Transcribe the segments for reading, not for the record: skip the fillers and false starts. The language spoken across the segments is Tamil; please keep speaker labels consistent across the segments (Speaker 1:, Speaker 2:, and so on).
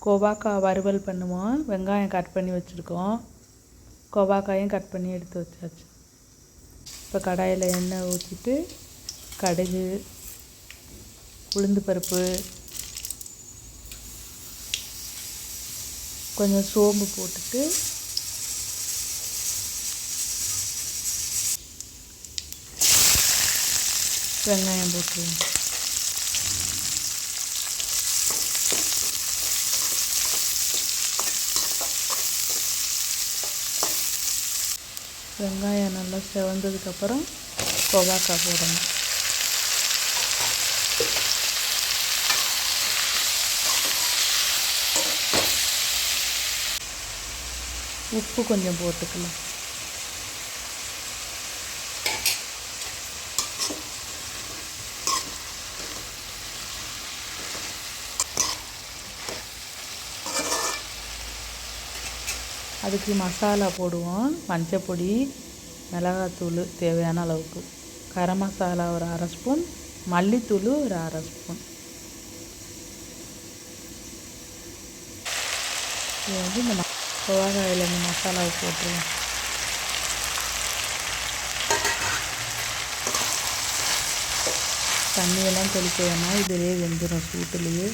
Speaker 1: கோவாக்காய் வறுவல் பண்ணுவோம். வெங்காயம் கட் பண்ணி வச்சுருக்கோம். கோவாக்காயும் கட் பண்ணி எடுத்து வச்சாச்சு. இப்போ கடாயில் எண்ணெய் ஊற்றிட்டு கடுகு, உளுந்து பருப்பு, கொஞ்சம் சோம்பு போட்டுட்டு வெங்காயம் போட்டுருவோம். வெங்காயம் நல்லா செவந்ததுக்கப்புறம் கோவாக்காய் போடணும். உப்பு கொஞ்சம் போட்டுக்கலாம். அதுக்கு மசாலா போடுவோம். மஞ்சப்பொடி, மிளகாத்தூள் தேவையான அளவுக்கு, கரம் மசாலா ஒரு 1/2 ஸ்பூன், மல்லித்தூள் ஒரு 1/2 ஸ்பூன். இது வந்து இந்த கோவாக்காயில் இந்த மசாலாவை போட்டுருவோம். தண்ணியெல்லாம் தெளிக்க வேணாம், இதிலே வெந்துடும். சூட்டுலேயே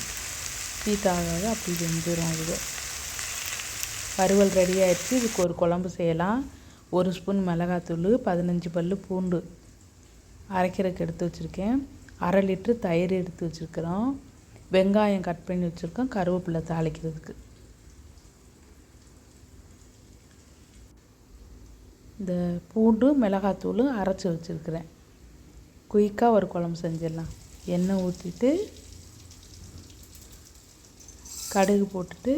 Speaker 1: ஹீட்டாகாது, அப்படி வெந்துடும். அது வறுவல் ரெடி ஆகிடுச்சு. இதுக்கு ஒரு குழம்பு செய்யலாம். 1 ஸ்பூன் மிளகாத்தூள், 15 பல் பூண்டு அரைக்கிறதுக்கு எடுத்து வச்சுருக்கேன். 1/2 லிட்ரு தயிர் எடுத்து வச்சுருக்கிறோம். வெங்காயம் கட் பண்ணி வச்சுருக்கோம். கருவேப்பிலை தாளிக்கிறதுக்கு. இந்த பூண்டு மிளகாத்தூள் அரைச்சி வச்சுருக்கிறேன். குயிக்காக ஒரு குழம்பு செஞ்சிடலாம். எண்ணெய் ஊற்றிட்டு கடுகு போட்டுட்டு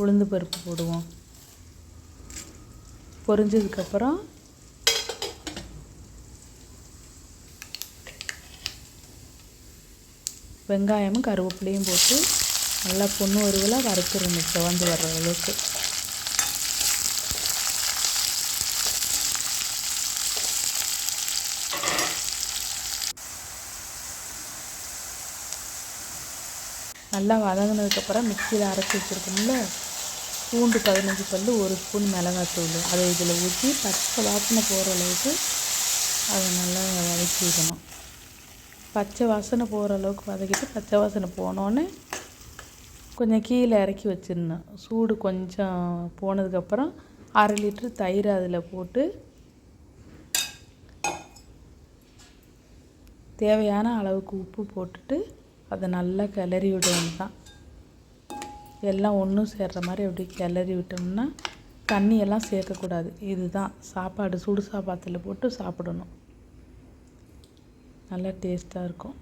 Speaker 1: உளுந்து பருப்பு போடுவோம். பொரிஞ்சதுக்கப்புறம் வெங்காயமும் கருவேப்பிலையும் போட்டு நல்லா பொண்ணு வறுவலாக வறுத்துடணும், சிவந்து வர்ற அளவுக்கு. நல்லா வதங்கினதுக்கப்புறம் மிக்சியில் அரைச்சி வச்சுருக்கோம்ல பூண்டு 15 பல், 1 ஸ்பூன் மிளகாத்தூள், அதை இதில் ஊற்றி பச்சை வாசனை போகிற அளவுக்கு அதை நல்லா வதக்கிடணும். பச்சை வாசனை போகிற அளவுக்கு வதக்கிட்டு பச்சை வாசனை போனோன்னே கொஞ்சம் கீழே இறக்கி வச்சிடணும். சூடு கொஞ்சம் போனதுக்கப்புறம் 1/2 லிட்ரு தயிர் அதில் போட்டு தேவையான அளவுக்கு உப்பு போட்டுட்டு அதை நல்லா கிளறி விடணும். தான் எல்லாம் ஒன்றும் சேர்கிற மாதிரி அப்படி கிளறி விட்டோம்னா தண்ணியெல்லாம் சேர்க்கக்கூடாது. இதுதான் சாப்பாடு. சுடு சாப்பாட்டில் போட்டு சாப்பிடணும். நல்லா டேஸ்ட்டாக இருக்கும்.